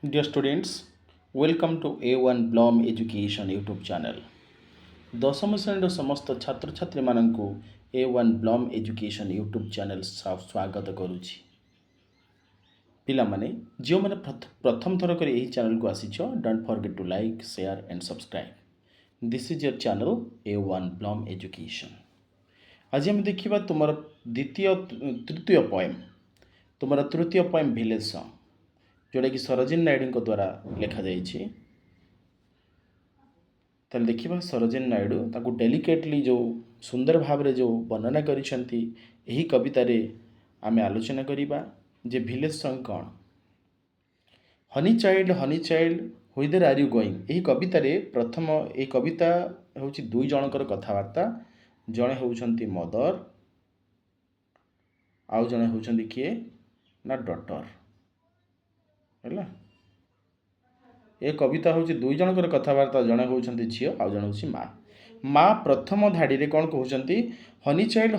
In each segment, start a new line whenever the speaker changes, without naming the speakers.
Dear students, welcome to A1 Blom Education YouTube channel. ଦଶମ ଶ୍ରେଣୀର ସମସ୍ତ ଛାତ୍ରଛାତ୍ରୀମାନଙ୍କୁ A1 Bloom education YouTube channel ସ୍ୱାଗତ କରୁଛି। ପିଲାମାନେ ଯେଉଁମାନେ ପ୍ରଥମ ଥର କରି ଏହି ଚ୍ୟାନେଲକୁ ଆସିଛ, don't forget to like, share and subscribe. This is your channel A1 Bloom Education. ଆଜି ଆମେ ଦେଖିବା ତୁମର ତୃତୀୟ ପଏମ୍, ତୁମର ତୃତୀୟ ପଏମ୍ ଭିଲେଜ୍ ସଙ୍ଗ୍, ଯେଉଁଟାକି ସରୋଜିନୀ ନାଇଡୁଙ୍କ ଦ୍ୱାରା ଲେଖାଯାଇଛି। ତାହେଲେ ଦେଖିବା ସରୋଜିନୀ ନାଇଡୁ ତାକୁ ଡେଲିକେଟଲି ଯେଉଁ ସୁନ୍ଦର ଭାବରେ ଯେଉଁ ବର୍ଣ୍ଣନା କରିଛନ୍ତି, ଏହି କବିତାରେ ଆମେ ଆଲୋଚନା କରିବା ଯେ ଭିଲେଜ୍ ସଙ୍ଗ୍ କ'ଣ। Honey child whither are you going. ଏହି କବିତାରେ ଏହି କବିତା ହେଉଛି ଦୁଇ ଜଣଙ୍କର କଥାବାର୍ତ୍ତା। ଜଣେ ହେଉଛନ୍ତି ମଦର, ଆଉ ଜଣେ ହେଉଛନ୍ତି କିଏ ନା ଡଟର। ହେଲା, ଏ କବିତା ହେଉଛି ଦୁଇ ଜଣଙ୍କର କଥାବାର୍ତ୍ତା। ଜଣେ ହେଉଛନ୍ତି ଝିଅ, ଆଉ ଜଣେ ହେଉଛି ମା। ମା ପ୍ରଥମ ଧାଡ଼ିରେ କ'ଣ କହୁଛନ୍ତି? Honey child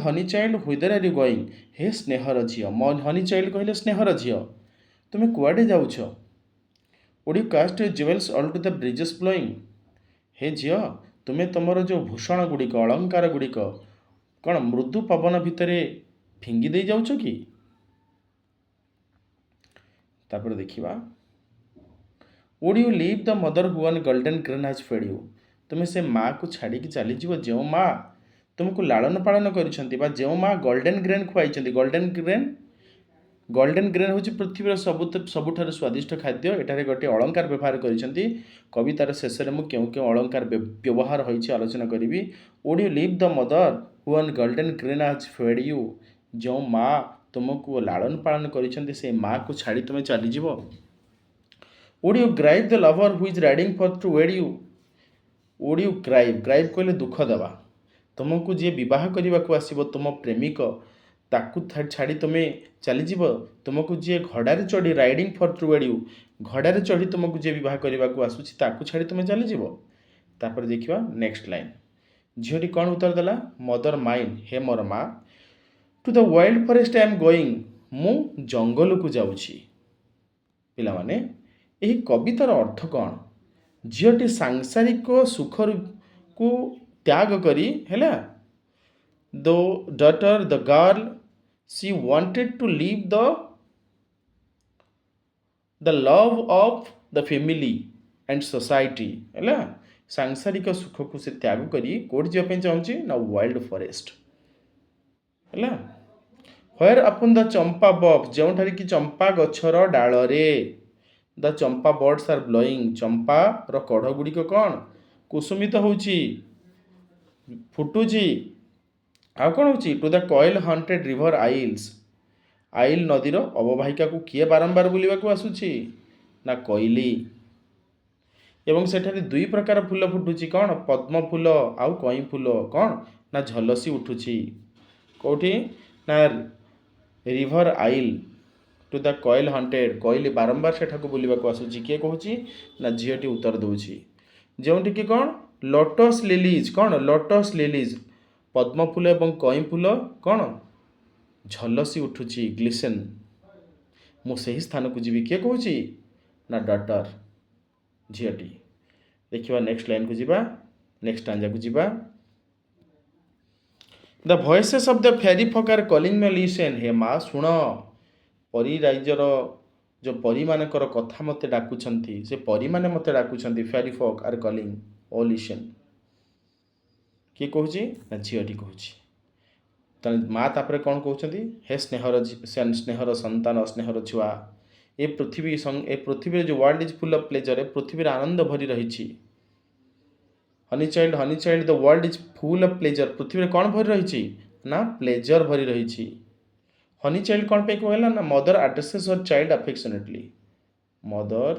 whither are you going. ହେ ସ୍ନେହର ଝିଅ। ହନି ଚାଇଲ୍ଡ କହିଲେ ସ୍ନେହର ଝିଅ, ତୁମେ କୁଆଡ଼େ ଯାଉଛ? Would you cast you jewels all to the breezes blowing. ହେ ଝିଅ, ତୁମେ ତୁମର ଯେଉଁ ଭୂଷଣ ଗୁଡ଼ିକ, ଅଳଙ୍କାର ଗୁଡ଼ିକ କ'ଣ ମୃଦୁ ପବନ ଭିତରେ ଫିଙ୍ଗି ଦେଇ ଯାଉଛ କି? ତାପରେ ଦେଖିବା, would you leave the mother who one golden grain has fed you. ତୁମେ ସେ ମାଆକୁ ଛାଡ଼ିକି ଚାଲିଯିବ ଯେଉଁ ମା ତୁମକୁ ଲାଳନ ପାଳନ କରିଛନ୍ତି, ବା ଯେଉଁ ମା ଗୋଲ୍ଡେନ୍ ଗ୍ରେନ୍ ଖୁଆଇଛନ୍ତି। ଗୋଲ୍ଡେନ୍ ଗ୍ରେନ୍ ହେଉଛି ପୃଥିବୀର ସବୁଠାରୁ ସ୍ୱାଦିଷ୍ଟ ଖାଦ୍ୟ। ଏଠାରେ ଗୋଟିଏ ଅଳଙ୍କାର ବ୍ୟବହାର କରିଛନ୍ତି। କବିତାର ଶେଷରେ ମୁଁ କେଉଁ କେଉଁ ଅଳଙ୍କାର ବ୍ୟବହାର ହୋଇଛି ଆଲୋଚନା କରିବି। Would you leave the mother who one golden grain has fed you. ଯେଉଁ ମା ତୁମକୁ ଲାଳନ ପାଳନ କରିଛନ୍ତି, ସେ ମାଆକୁ ଛାଡ଼ି ତୁମେ ଚାଲିଯିବ। Would you grieve the lover who is riding for to wed you. Would you grieve କହିଲେ ଦୁଃଖ ଦେବା। ତୁମକୁ ଯିଏ ବିବାହ କରିବାକୁ ଆସିବ, ତୁମ ପ୍ରେମିକ, ତାକୁ ଛାଡ଼ି ତୁମେ ଚାଲିଯିବ। ତୁମକୁ ଯିଏ ଘୋଡ଼ାରେ ଚଢ଼ି riding for to wed you, ଘୋଡ଼ାରେ ଚଢ଼ି ତୁମକୁ ଯିଏ ବିବାହ କରିବାକୁ ଆସୁଛି, ତାକୁ ଛାଡ଼ି ତୁମେ ଚାଲିଯିବ। ତାପରେ ଦେଖିବା ନେକ୍ସଟ ଲାଇନ୍। ଝିଅଟି କ'ଣ ଉତ୍ତର ଦେଲା? ମଦର ମାଇନ୍, ହେ ମୋର ମା, to the wild forest I am going. ମୁଁ ଜଙ୍ଗଲକୁ ଯାଉଛି। ପିଲାମାନେ, ଏହି କବିତାର ଅର୍ଥ କ'ଣ? ଝିଅଟି ସାଂସାରିକ ସୁଖକୁ ତ୍ୟାଗ କରି, ହେଲା, the daughter, the girl, she wanted to leave the love of the family and society. ହେଲା, ସାଂସାରିକ ସୁଖକୁ ସେ ତ୍ୟାଗ କରି କେଉଁଠି ଯିବା ପାଇଁ ଚାହୁଁଛି ନା ୱାଇଲ୍ଡ ଫରେଷ୍ଟ। ହେଲା, ହ୍ୱେର୍ ଆପନ୍ ଦ ଚମ୍ପା ବଫ୍, ଯେଉଁଠାରେ କି ଚମ୍ପା ଗଛର ଡାଳରେ। ଦ ଚମ୍ପା ବର୍ଡସ୍ ଆର୍ ବ୍ଲୋଇଂ, ଚମ୍ପାର କଢ଼ ଗୁଡ଼ିକ କ'ଣ କୁସୁମିତ ହେଉଛି, ଫୁଟୁଛି। ଆଉ କ'ଣ ହେଉଛି? To the koel haunted river isles, isle ନଦୀର ଅବବାହିକାକୁ କିଏ ବାରମ୍ବାର ବୁଲିବାକୁ ଆସୁଛି? ନା କୋଇଲି। ଏବଂ ସେଠାରେ ଦୁଇ ପ୍ରକାର ଫୁଲ ଫୁଟୁଛି। କ'ଣ? ପଦ୍ମ ଫୁଲ ଆଉ କଇଁ ଫୁଲ। କ'ଣ ନା ଝଲସି ଉଠୁଛି। କେଉଁଠି? ନା river isle. To the koel haunted, କୋଇଲି ବାରମ୍ବାର ସେଠାକୁ ବୁଲିବାକୁ ଆସୁଛି। କିଏ କହୁଛି? ନା ଝିଅଟି ଉତ୍ତର ଦେଉଛି। ଯେଉଁଠିକି କ'ଣ? ଲୋଟସ୍ ଲିଲିଜ୍, କ'ଣ ଲୋଟସ୍ ଲିଲିଜ୍, ପଦ୍ମ ଫୁଲ ଏବଂ କଇଁ ଫୁଲ କ'ଣ ଝଲସି ଉଠୁଛି, ଗ୍ଲିସେନ୍। ମୁଁ ସେହି ସ୍ଥାନକୁ ଯିବି। କିଏ କହୁଛି? ନା ଡଟର, ଝିଅଟି। ଦେଖିବା ନେକ୍ସଟ ଲାଇନ୍କୁ ଯିବା, ନେକ୍ସଟ ଷ୍ଟାଞ୍ଜାକୁ ଯିବା। ଦ ଭଏସେସ୍ ଅଫ୍ ଦ ଫେରି ଫକ୍ ଆର୍ କଲିଂ ମି ଲିସେନ୍। ହେ ମା ଶୁଣ, ପରୀ ରାଜ୍ୟର ଯେଉଁ ପରୀମାନଙ୍କର କଥା ମୋତେ ଡାକୁଛନ୍ତି, ସେ ପରୀମାନେ ମୋତେ ଡାକୁଛନ୍ତି। ଫେରି ଫକ୍ ଆର୍ କଲିଂ, ଓ ଲିସେନ୍। କିଏ କହୁଛି? ନା ଝିଅଟି କହୁଛି। ତାହେଲେ ମା ତାପରେ କ'ଣ କହୁଛନ୍ତି? ହେ ସ୍ନେହର ସନ୍ତାନ, ସ୍ନେହର ଛୁଆ, ଏ ପୃଥିବୀରେ ଯେଉଁ world is full of pleasure, ଏ ପୃଥିବୀରେ ଆନନ୍ଦ ଭରି ରହିଛି। Honey child the world is full of pleasure, ପୃଥିବୀରେ କ'ଣ ଭରି ରହିଛି? ନା ପ୍ଲେଜର ଭରି ରହିଛି। ହନି ଚାଇଲ୍ଡ କ'ଣ ପାଇଁ କହିଲା? ନା ମଦର ଆଡ୍ରେସେସ୍ ହର୍ ଚାଇଲ୍ଡ ଆଫେକ୍ସନେଟଲି। ମଦର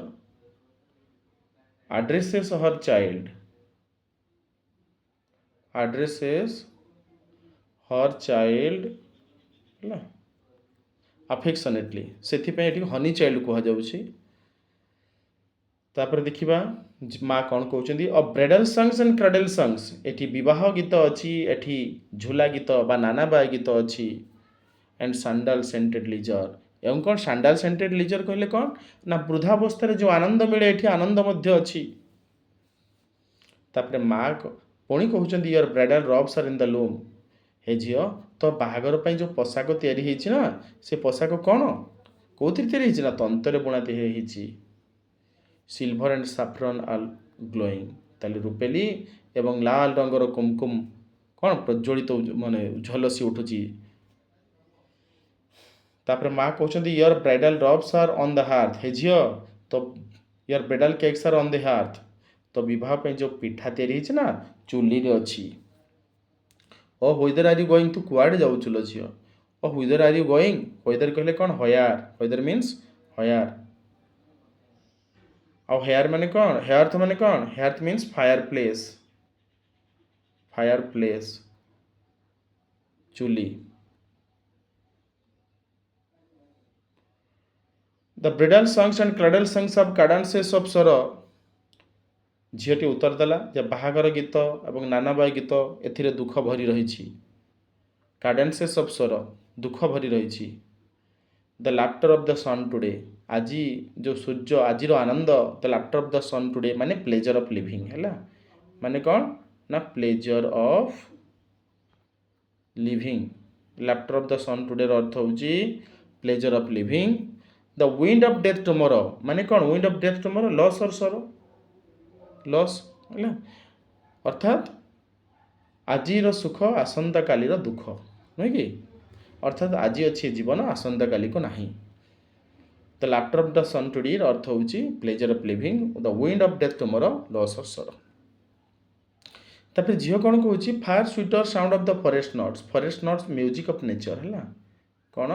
ଆଡ୍ରେସେସ୍ ହର୍ ଚାଇଲ୍ଡ ହେଲା, ଆଫେକ୍ସନେଟଲି, ସେଥିପାଇଁ ଏଠି ହନି ଚାଇଲ୍ଡ କୁହାଯାଉଛି। ତାପରେ ଦେଖିବା ମା କ'ଣ କହୁଛନ୍ତି? ଅ ବ୍ରେଡଲ୍ ସଙ୍ଗ୍ସ ଆଣ୍ଡ କ୍ରାଡେଲ୍ ସଙ୍ଗ୍ସ, ଏଠି ବିବାହ ଗୀତ ଅଛି, ଏଠି ଝୁଲା ଗୀତ ବା ନାନାବାୟା ଗୀତ ଅଛି। ଆଣ୍ଡ ସାଣ୍ଡାଲ ସେଣ୍ଟେଡ୍ ଲିଜର, ଏବଂ କ'ଣ ସାଣ୍ଡାଲ ସେଣ୍ଟେଡ୍ ଲିଜର କହିଲେ କ'ଣ ନା ବୃଦ୍ଧାବସ୍ଥାରେ ଯେଉଁ ଆନନ୍ଦ ମିଳେ ଏଠି ଆନନ୍ଦ ମଧ୍ୟ ଅଛି। ତାପରେ ମା ପୁଣି କହୁଛନ୍ତି your bridal robes are in the loom. ହେ ଝିଅ ତ ବାହାଘର ପାଇଁ ଯେଉଁ ପୋଷାକ ତିଆରି ହେଇଛି ନା ସେ ପୋଷାକ କ'ଣ କେଉଁଥିରେ ତିଆରି ହେଇଛି ନା ତନ୍ତରେ ବୁଣା ତିଆରି ହେଇଛି। Silver and saffron R glowing. ତାହେଲେ ରୂପେଲି ଏବଂ ଲାଲ ରଙ୍ଗର କୁମକୁମ କ'ଣ ପ୍ରଜ୍ୱଳିତ ମାନେ ଝଲସି ଉଠୁଛି। ତାପରେ ମା କହୁଛନ୍ତି your bridal robes are on the hearth. ହେ ଝିଅ ତ your bridal cakes are on the hearth. ତ ବିବାହ ପାଇଁ ଯେଉଁ ପିଠା ତିଆରି ହେଇଛି ନା ଚୁଲିରେ ଅଛି। ଓ ହ୍ୱିଦର ଆର୍ ୟୁ ଗୋଇଂ, ତୁ କୁଆଡ଼େ ଯାଉଛୁ ଲୋ ଝିଅ। ଓ ହ୍ୱିଦର ଆର୍ ୟୁ ଗୋଇଂ, ହ୍ୱିଦର କହିଲେ କ'ଣ ହୟାର, ହ୍ୱିଦର ମିନ୍ସ ହୟାର। ଆଉ ହେୟାର ମାନେ କ'ଣ, ହେୟାର୍ଥ ମାନେ କ'ଣ, hearth means fireplace, fireplace ଚୁଲି। The bridal songs and cradle songs of cadences of ସ୍ୱର। ଝିଅଟି ଉତ୍ତର ଦେଲା ଯେ ବାହାଘର ଗୀତ ଏବଂ ନାନାବାଇ ଗୀତ ଏଥିରେ ଦୁଃଖ ଭରି ରହିଛି। କାଡେନ୍ସେସ୍ ଅଫ୍ ସ୍ୱର ଦୁଃଖ ଭରି ରହିଛି। The laughter of the sun today, ଆଜି ଯେଉଁ ସୂର୍ଯ୍ୟ ଆଜିର ଆନନ୍ଦ, the laughter of the sun today ମାନେ ପ୍ଲେଜର ଅଫ୍ ଲିଭିଂ ହେଲା। ମାନେ କ'ଣ ନା pleasure of living. Laughter of the sun ଟୁଡେର ଅର୍ଥ ହେଉଛି pleasure of living. The wind of death tomorrow ମାନେ କ'ଣ, wind of death tomorrow loss or sorrow, loss ହେଲା। ଅର୍ଥାତ୍ ଆଜିର ସୁଖ ଆସନ୍ତାକାଲିର ଦୁଃଖ ନୁହେଁ କି, ଅର୍ଥାତ୍ ଆଜି ଅଛି ଜୀବନ ଆସନ୍ତାକାଲିକୁ ନାହିଁ। ଦ ଲାଫ୍ଟର ଅଫ୍ ଦ ସନ୍ ଟୁଡେର ଅର୍ଥ ହେଉଛି pleasure of living, the wind of death tomorrow loss or sorrow. ତାପରେ ଝିଅ କ'ଣ କହୁଛି far sweeter sound of the forest notes, forest notes music of nature ହେଲା। କ'ଣ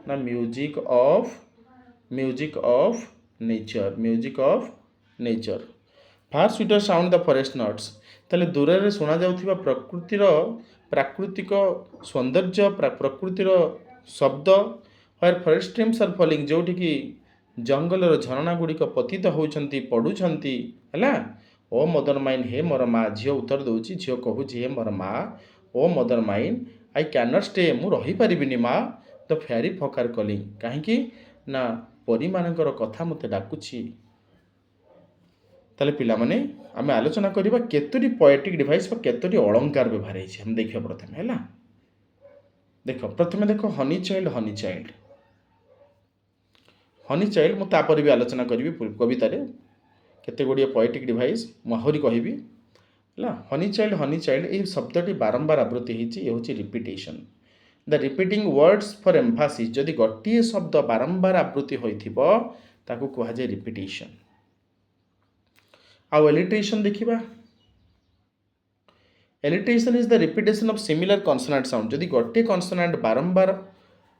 ନା music of nature, music of nature. Far sweeter sound the forest notes, ତାହେଲେ ଦୂରରେ ଶୁଣାଯାଉଥିବା ପ୍ରାକୃତିକ ସୌନ୍ଦର୍ଯ୍ୟ, ପ୍ରକୃତିର ଶବ୍ଦ। Where forest streams are falling, ଯେଉଁଠିକି ଜଙ୍ଗଲର ଝରଣା ଗୁଡ଼ିକ ପତିତ ହେଉଛନ୍ତି, ପଡ଼ୁଛନ୍ତି ହେଲା। ଓ ମଦର ମାଇନ୍, ହେ ମୋର ମା, ଝିଅ ଉତ୍ତର ଦେଉଛି, ଝିଅ କହୁଛି ହେ ମୋର ମା, ଓ mother mine I can't stay, ମୁଁ ରହିପାରିବିନି ମା। ଦ ଫେୟାରି ଫକ୍ ଆର୍ କଲିଂ, କାହିଁକି ନା ପରୀମାନଙ୍କର କଥା ମୋତେ ଡାକୁଛି। ତାହେଲେ ପିଲାମାନେ ଆମେ ଆଲୋଚନା କରିବା କେତୋଟି ପୋଏଟିକ୍ ଡିଭାଇସ୍ ବା କେତୋଟି ଅଳଙ୍କାର ବ୍ୟବହାର ହେଇଛି ଆମେ ଦେଖିବା ପ୍ରଥମେ ହେଲା। ଦେଖ ପ୍ରଥମେ ଦେଖ honey child, honey child, honey child ମୁଁ ତାପରେ ବି ଆଲୋଚନା କରିବି କବିତାରେ କେତେ ଗୁଡ଼ିଏ ପୋଏଟିକ୍ ଡିଭାଇସ୍ ମୁଁ ଆହୁରି କହିବି ହେଲା। ହନି ଚାଇଲ୍ଡ ଏହି ଶବ୍ଦଟି ବାରମ୍ବାର ଆବୃତ୍ତି ହେଇଛି, ଏ ହେଉଛି repetition. The repeating words for emphasis, ଯଦି ଗୋଟିଏ ଶବ୍ଦ ବାରମ୍ବାର ଆବୃତ୍ତି ହୋଇଥିବ ତାକୁ କୁହାଯାଏ ରିପିଟେସନ୍। ଆଉ ଏଲିଟ୍ରେସନ୍ ଦେଖିବା। Alliteration is the repetition of similar consonant sound, ଯଦି ଗୋଟିଏ କନସୋନାଣ୍ଟ ବାରମ୍ବାର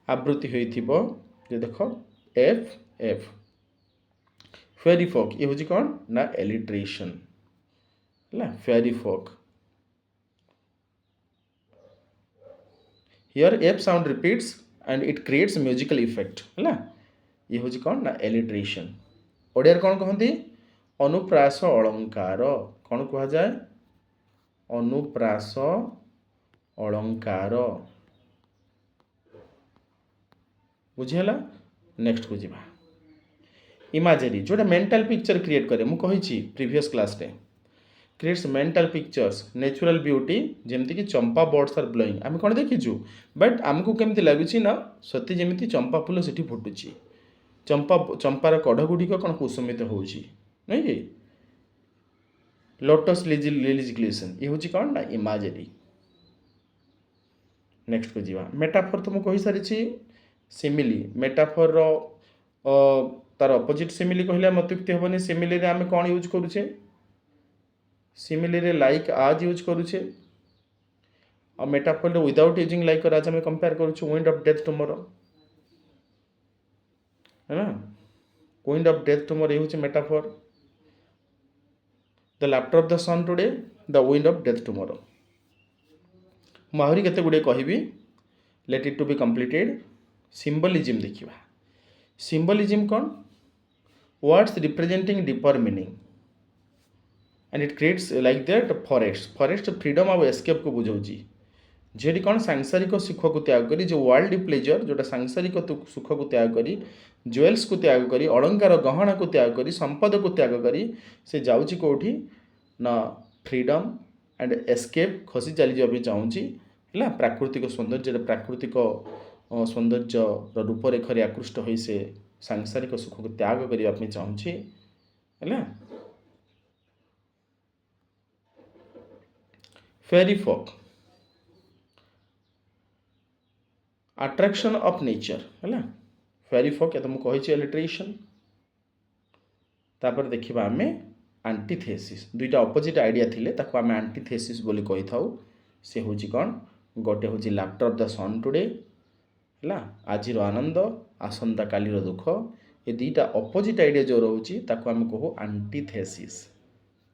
ଆବୃତ୍ତି ହୋଇଥିବ, ଯେ ଦେଖ ଏଫ୍ ଏଫ୍। ଫେୟାରି ଫୋକ୍, ଇଏ ହେଉଛି କ'ଣ ନା ଏଲିଟ୍ରେସନ୍ ହେଲା, fairy folk. Here f sound repeats and it creates musical effect ହେଲା। ଇଏ ହେଉଛି କ'ଣ ନା ଏଲିଟ୍ରେସନ୍। ଓଡ଼ିଆରେ କ'ଣ କହନ୍ତି ଅନୁପ୍ରାସ ଅଳଙ୍କାର, କ'ଣ କୁହାଯାଏ ଅନୁପ୍ରାସ ଅଳଙ୍କାର, ବୁଝିହେଲା। ନେକ୍ସଟକୁ ଯିବା। ଇମାଜେରୀ, ଯେଉଁଟା ମେଣ୍ଟାଲ ପିକ୍ଚର କ୍ରିଏଟ୍ କରେ, ମୁଁ କହିଛି ପ୍ରିଭିୟସ୍ କ୍ଲାସ୍ରେ କ୍ରିଏଟ୍ସ ମେଣ୍ଟାଲ ପିକ୍ଚର୍ସ, ନ୍ୟାଚୁରାଲ ବିୟୁଟି, ଯେମିତିକି ଚମ୍ପା ବର୍ଡସ୍ ଆର୍ ବ୍ଲୋଇଂ, ଆମେ କ'ଣ ଦେଖିଛୁ ବଟ୍ ଆମକୁ କେମିତି ଲାଗୁଛି ନା ସତେ ଯେମିତି ଚମ୍ପା ଫୁଲ ସେଠି ଫୁଟୁଛି, ଚମ୍ପାର କଢ଼ ଗୁଡ଼ିକ କ'ଣ କୁସୁମିତ ହେଉଛି ନୁହେଁ କି। ଲୋଟସ୍ ଲିଲିଜ୍ ଗ୍ଲିସନ୍, ଇଏ ହେଉଛି କ'ଣ ନା ଇମାଜେରୀ। ନେକ୍ସଟକୁ ଯିବା। ମେଟାଫୋର୍ ତ ମୁଁ କହିସାରିଛି। ସିମିଲି, ମେଟାଫୋର୍ର ତାର ଅପୋଜିଟ୍ ସିମିଲି କହିଲେ ଆମେ ଅତ୍ୟୁକ୍ତି ହେବନି। ସିମିଲିରେ ଆମେ କ'ଣ ୟୁଜ୍ କରୁଛେ, ସିମିଲିରେ ଲାଇକ୍ ଆଜ୍ ୟୁଜ୍ କରୁଛେ, ଆଉ ମେଟାଫୋର୍ରେ without using like or as ଆମେ କମ୍ପେୟାର କରୁଛୁ। ୱିଣ୍ଡ ଅଫ୍ ଡେଥ୍ ଟୁମୋରୋ ହେଲା, ୱିଣ୍ଡ ଅଫ୍ ଡେଥ୍ ଟୁମୋରୋ ଏ ହେଉଛି metaphor. The laughter of the sun today, the wind of death tomorrow. ମୁଁ ଆହୁରି କେତେ ଗୁଡ଼ିଏ କହିବି, let it to be completed. Symbolism ଦେଖିବା। ସିମ୍ବଲିଜିମ୍ କ'ଣ, words representing deeper meaning and it creates like that forest, forest freedom ଆଉ ଏସ୍କେପ୍କୁ ବୁଝାଉଛି। झीटी कौन सांसारिक सुख को त्याग करी जो वर्ल्ड प्लेजर जोटा सांसारिक सुख को त्याग करी ज्वेल्स को त्याग करी अलंकार गहना को त्याग करी संपद को त्याग करी से जाऊँगी कौटी ना फ्रीडम एंड एस्केप खसी चली जावाई चाहूँगी है प्राकृतिक सौंदर्य प्राकृतिक सौंदर्य रूपरेखा आकृष्ट हो से सांसारिक सुख को त्याग करने चाहूँगी है फेरी फोक अट्रैक्शन ऑफ नेचर है फेरी फोक तो मुझे इलिट्रेशन तापर देखा आम एंटीथेसिस दुईटा अपोजिट आइडिया थिले ताको आम एंटीथेसिस बोली कही था सी हूँ कौन गोटे हूँ laughter of the sun today है आज आनंद आसंता कालीर दुख ये दुईटा अपोजिट आइडिया जो रोचे ताको आम कहू एंटीथेसिस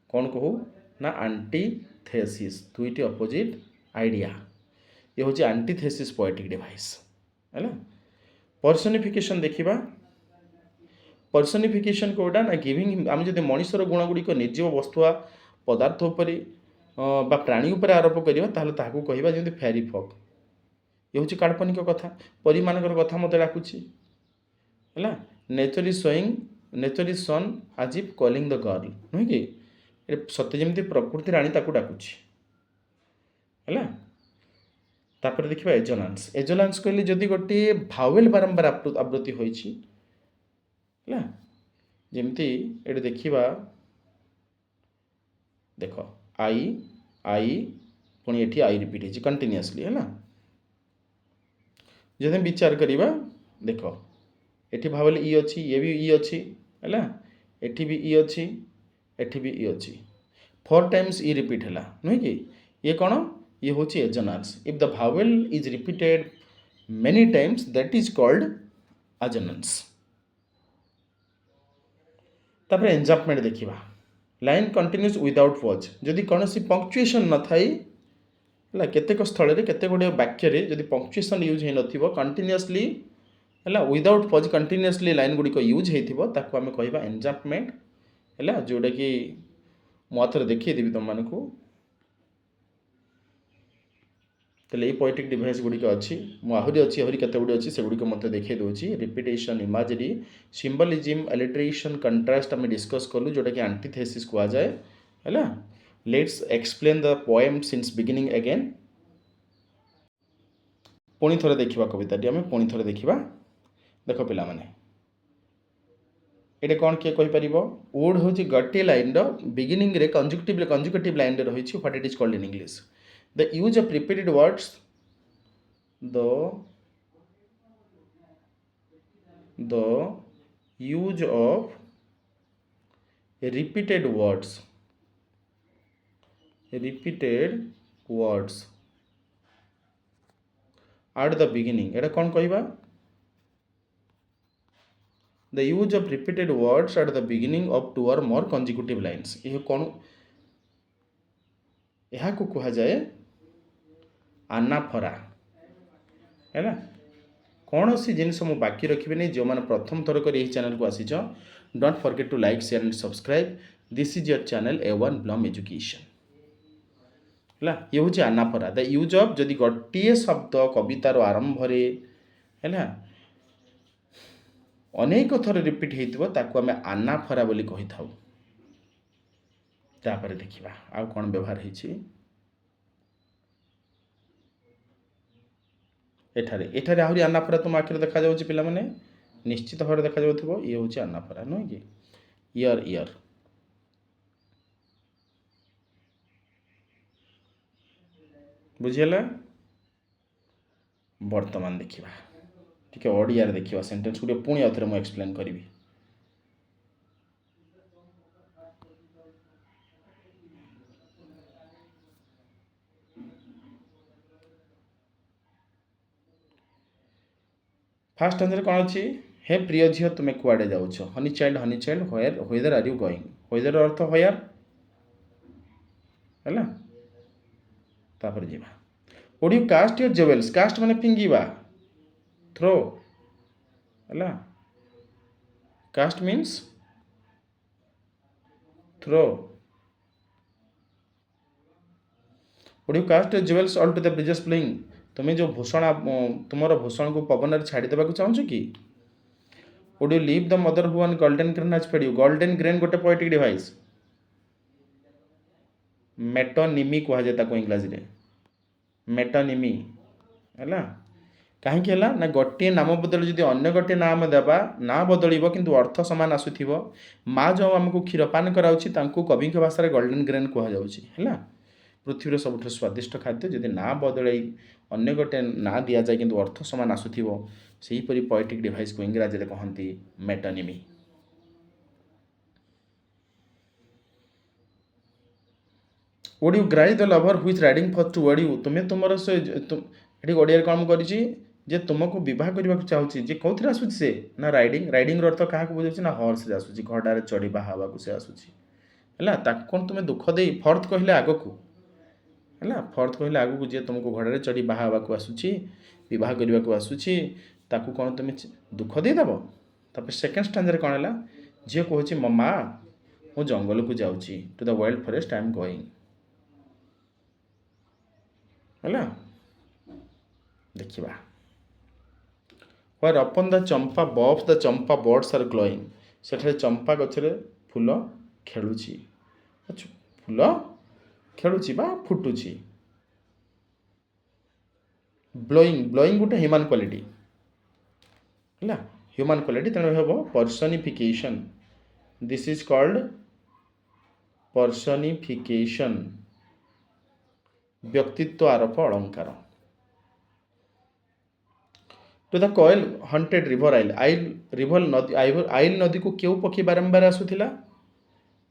कौन कहू ना एंटीथेसिस दुईटी अपोजिट आइडिया ये हूँ एंटीथेसिस पोएटिक डिवाइस है पर्सनिफिकेशन देखा पर्सनिफिकेशन कौटा ना गिविंग आम जो मनीषर गुण गुड़िक निर्जीव वस्तु पदार्थ उपरे बा प्राणी उपरे आरोप करवा ताकू कहवा जमी फेरी फक ये हूँ काल्पनिक कथा परी मानकर कथा मत डाकुची है nature is showing nature is sun as if calling the girl नुहे कि सत्य जमी प्रकृति राणी ताकू डाकुची है तापर देखा एजोलांस एजोलांस कहले जदि गोटे भावेल बारंबार आवृत्ति होइछि है जमती ये देखा देख आई पुणी ये आई रिपीट हो कंटिन्यूअसली है जब विचार करवा देख ये भावेल ई अच्छी ये भी ई अच्छी है एठी भी ई अच्छी एठी भी ई अच्छी 4 टाइम्स ई रिपीट है नुहे कि ये कौन ये हूँ assonance if the vowel is repeated many times that is called assonance तापर एंजापमेंट देखा लाइन कंटिन्यूस विदाउट पॉज जदि कौन पंक्चुएसन न थाई है केतेक स्थल केते गुड़े वाक्य जदि पंक्चुएसन यूज हो नथिबो कंटिन्यूअसली है विदाउट पॉज कंटिन्यूअसली लाइन गुड़िक यूज होइथिबो ताको आमे कहबा एंजापमेंट है जोटा कि मुझे देखीदेवी तुम मानक तेल ये पोएटिक डिवाइस गुड़िक अच्छी आहरी अच्छी आहरी केते गुड़ी अच्छी से गुड़िक मत देखा दूसरी repetition imagery symbolism alliteration contrast आम डिस्कस कलु जोटा कि एंटीथेसिस कह जाए है let's explain the poem since beginning again पुणी थोड़े देखा कविताटी आम पुणी थोड़े देखा देख पिला माने ये कौन किए कहीपर वुड हूँ गोटे लाइन बिगिनिंग रे कंजुकेटिव लाइन रही what it is called in English the use of repeated words the use of repeated words at the beginning एटा कौन कहवा the use of repeated words at the beginning of 2 or more consecutive lines ये कौन यहाँ को कहा जाए आनाफरा है कौन सी जिनस मु बाकी रखी जो मैंने प्रथम थर कर चैनल को आसीच don't forget to like share and subscribe this is your channel A1 ब्लम एजुकेशन है ये हूँ आनाफरा द यूज ऑफ जदि गोटे शब्द कवितार आरंभ है अनेक थर रिपीट होता आम आनाफरा बोली कही था तापर देखा आउ कौन व्यवहार होती एठारे एठारे आहरी आनाफरा तुम आखिर देखा जाउछि पिला माने निश्चित भाव देखा जाउथिबो ये होछि आनाफरा नुहे कि इयर इयर बुझीगला वर्तमान देखा टिके ओडिया देखा सेंटेंस गुटे पुणी आउथरे मु एक्सप्लेन करी फास्ट आंसर कौन अच्छी हे प्रिय झील तुम्हें कुआड़े जाऊछ honey child whither are you going whither अर्थ व्हेयर है तापर जीवा would you cast your jewels cast माने फिंगिबा थ्रो है cast means throw would you cast jewels all to the breezes flowing तुम्हें जो भूषण तुमर भूषण को पवन में छाड़ीदेवा चाहूँ कि would you leave the mother who one golden grain has fed you golden grain गोटे पोएटिक डिवाइस मेटोनिमी कहुए ताको इंग्लिश रे मेटोनिमी है कहीं ना गोटे नाम बदल जो अन्य गोटे नाम देवा ना बदल किंतु अर्थ सामान आसुव माँ जो आमको क्षीरपान कराऊँच कवि भाषा गोल्डन ग्रेन कहुए पृथ्वी सबुठ स्वादिष्ट खाद्य जदि ना बदल अन्य गोटे ना दि जाए कि अर्थ सामान आसुव सेहीपरि पोएटिक डिवाइस को इंग्राजी में कहती मेटोनिमी वुड यू ग्राई द लवर हुई riding first toward you तुम्हें तुम से ये ओडिया कौन कर तुमको बहुत करने को चाहूँ जे कौन आसूँ से ना राइडिंग राइडिंग अर्थ क्या बुझे ना हर्स आसूँ घोड़े चढ़ी बाहर से आसूँ कौन तुम्हें दुख दे फर्थ कहले आग को है फर्थ कहले आग को जी तुमको घोड़े चढ़ी बाहर आसूँ बहुत करने को आसूँ ताकू कौन तुम्हें दुख देदेव तापर सेकेंड स्टांजर कौन है झील कहूँ मो माँ मु जंगल को जाऊँगी to the wild forest I am going है देखा where upon the champa bough the champa birds are glowing सेठे चंपा गछरे फूल खेलुची अच्छा फूल खेलुची बा फुटुची ब्लोइंग ब्लोइंग गोटे ह्यूमन क्वालिटी है ह्यूमन क्वालिटी तेणु हम personification this is called personification व्यक्तित्व आरोप अलंकार to the koel haunted river isle isle river नदी आइल नदी को क्यों पक्षी बारंबार आसूला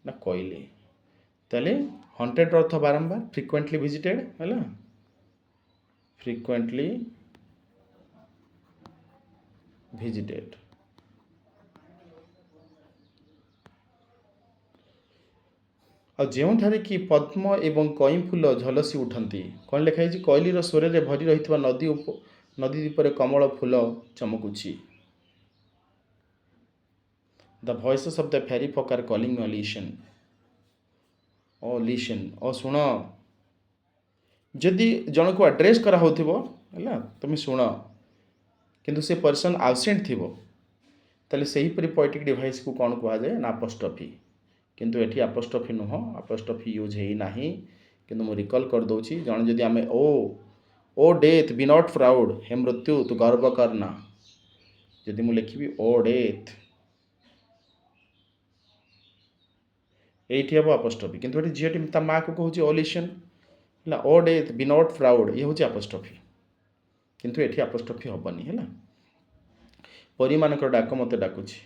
ना कोयले ताले हंटेड अर्थ बारंबार फ्रिक्वेंटली विजिटेड है फ्रिक्वेंटली विजिटेड आ जो कि पद्म एवं कई फूल झलसी उठती कौन लिखाई कोयलीर स्वर में भरी रही नदी नदी दीपर कमल फूल चमकुची the voices of the fairy folk are calling me listen ओ शुण जदि जन को एड्रेस करा है तुम शुण किंतु से पर्सन आब्सेंट थी ताले सेहीपरि पोएटिक डिवाइस को कौन कहुए ना अपोस्ट्रोफी किंतु एठी अपोस्ट्रोफी नुह अपोस्ट्रोफी यूज है ना किंतु मु रिकॉल कर दूची जन जदि आमे O death be not proud हे मृत्यु तू गर्व करना जदि मु लिखी ओ डेथ ये हम अपोस्ट्रोफी किंतु ये झीटी ता माँ को कहूँ ओ लिसन है O death be not proud ये हूँ अपोस्ट्रोफी किंतु ये अपोस्ट्रोफी हेनी है परी मानक डाक मत डाकुची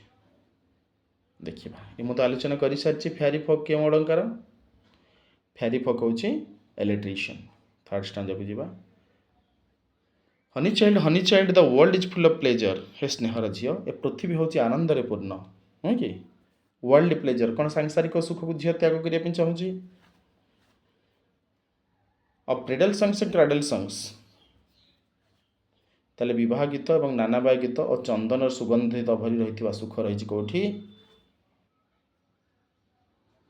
देखा ये मुझे आलोचना कर सारी फेरी फक क्यों अलंकार फेरी फक हूँ इलेक्ट्रीशियन थर्ड स्टांजा को जीवा honey child the world is full of pleasure हे स्नेहर झील ए पृथ्वी हूँ आनंद पूर्ण नुह कि वर्ल्ड प्लेजर कौन सांसारिक सुख को झील त्याग करने चाहूँगी अब bridal songs and cradle songs ताले विवाह गीत और नानाबाय गीत और चंदन सुगंधित भरी रही सुख रही कौटी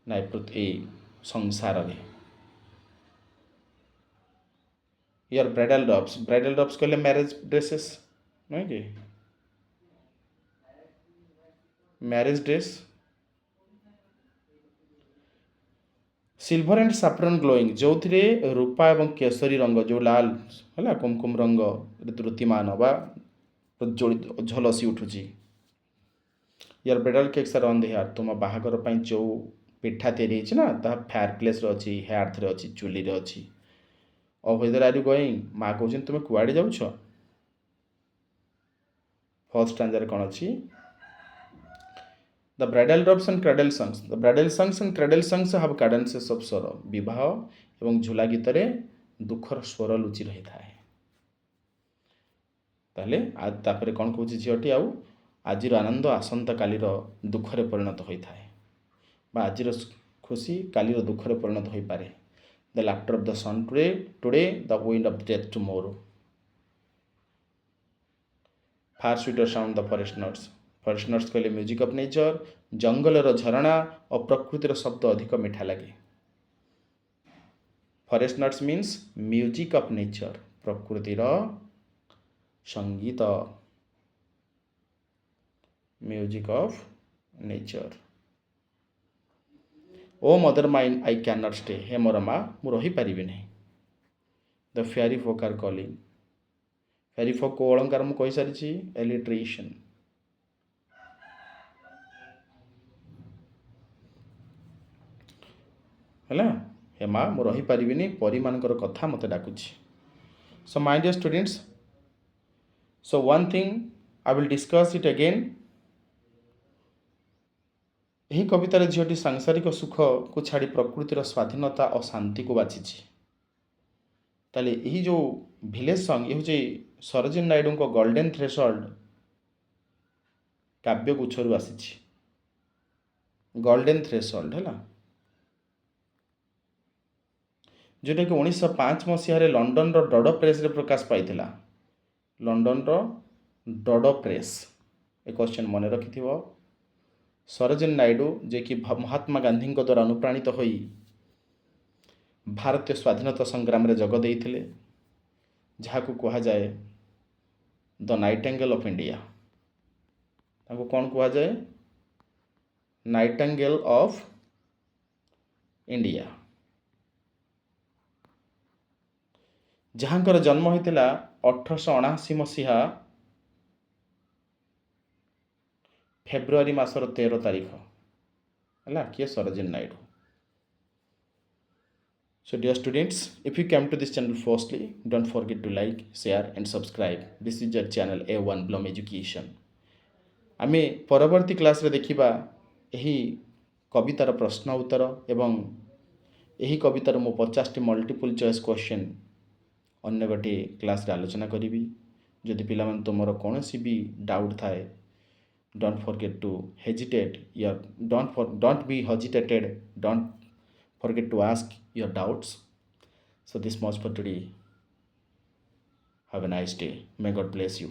ना संसार में यार ब्राइडल ड्रॉप्स कहले मैरिज ड्रेसेस नहीं कि marriage dress silver and saffron glowing जो थे रूपा एवं केसरी रंग जो लाल है कुमकुम रंग ऋतुमान बा झलसी उठुची यार bridal cakes are on the hair तुम बाहागर जो पिठा तैयारी ना फायर प्लेस अच्छी हेयर थ्रे अच्छी चुली रे अच्छी और वेदर आर यू गोइंग माँ कहते तुम कुआड़े जाऊछ फर्स्ट स्टांजर कौन अच्छी the bridal drops and cradle songs have cadences of स्वर विवाह एवं झूला गीत दुखर स्वर लुचि रही था तापर कौन कौन झीटी आज आनंद आसंता कालीर दुखरे परिणत होता है आज खुशी कालीर दुखरे परिणत हो पारे the laughter of the sun today the wind of death tomorrow far sweeter sound the forest notes कहले म्यूजिक ऑफ नेचर जंगलर झरणा और प्रकृतिर शब्द अधिक मीठा लगे forest notes means music of nature, ପ୍ରକୃତିର ସଙ୍ଗୀତ, music of nature. O mother mine I can not stay, ହେ ମୋର ମା ମୁଁ ରହିପାରିବି ନାହିଁ। The fairy folk are calling, fairy folk କୋଉ ଅଳଙ୍କାର ମୁଁ କହିସାରିଛି, ଏଲିଟ୍ରେସନ୍। ହେଲା, ହେ ମା ମୁଁ ରହିପାରିବିନି, ପରୀମାନଙ୍କର କଥା ମୋତେ ଡାକୁଛି। So my dear students, so one thing I will discuss it again. ଏହି କବିତାରେ ଝିଅଟି ସାଂସାରିକ ସୁଖକୁ ଛାଡ଼ି ପ୍ରକୃତିର ସ୍ୱାଧୀନତା ଓ ଶାନ୍ତିକୁ ବାଛିଛି। ତାହେଲେ ଏହି ଯେଉଁ ଭିଲେଜ ସଙ୍ଗ, ଏ ହେଉଛି ସରୋଜିନୀ ନାଇଡୁଙ୍କ ଗୋଲ୍ଡେନ୍ ଥ୍ରେଶୋଲ୍ଡ କାବ୍ୟଗୁଚ୍ଛରୁ ଆସିଛି। ଗୋଲ୍ଡେନ୍ ଥ୍ରେଶୋଲ୍ଡ ହେଲା, ଯେଉଁଟାକି 1905 ମସିହାରେ ଲଣ୍ଡନର ଡୋଡୋ ପ୍ରେସ୍ରେ ପ୍ରକାଶ ପାଇଥିଲା। ଲଣ୍ଡନର ଡୋଡୋ ପ୍ରେସ୍। ଏ କ୍ୱେଶ୍ଚନ୍ ମନେ ରଖିଥିବ। ସରୋଜିନୀ ନାଇଡୁ ଯିଏକି ମହାତ୍ମା ଗାନ୍ଧୀଙ୍କ ଦ୍ୱାରା ଅନୁପ୍ରାଣିତ ହୋଇ ଭାରତୀୟ ସ୍ୱାଧୀନତା ସଂଗ୍ରାମରେ ଯୋଗ ଦେଇଥିଲେ, ଯାହାକୁ କୁହାଯାଏ ଦ ନାଇଟିଙ୍ଗେଲ୍ ଅଫ୍ ଇଣ୍ଡିଆ। ତାଙ୍କୁ କ'ଣ କୁହାଯାଏ? Nightingale of India. ଯାହାଙ୍କର ଜନ୍ମ ହୋଇଥିଲା 1879 ମସିହା ଫେବୃଆରୀ ମାସର 13 ତାରିଖ ହେଲା, କିଏ? Sarojini Naidu. So dear students, if you came to this channel firstly, don't forget to like, share and subscribe. This is your channel A1 Blom Education. ଆମେ ପରବର୍ତ୍ତୀ କ୍ଲାସ୍ରେ ଦେଖିବା ଏହି କବିତାର ପ୍ରଶ୍ନ ଉତ୍ତର ଏବଂ ଏହି କବିତାର ମୁଁ 50ଟି ମଲ୍ଟିପୁଲ୍ ଚଏସ୍ କ୍ୱେଶ୍ଚନ୍ ଅନ୍ୟ ଗୋଟିଏ କ୍ଲାସ୍ରେ ଆଲୋଚନା କରିବି। ଯଦି ପିଲାମାନେ ତୁମର କୌଣସି ବି ଡାଉଟ୍ ଥାଏ, don't forget to hesitate, don't be hesitated, don't forget to ask your doubts. So this much for today. Have a nice day. May God bless you.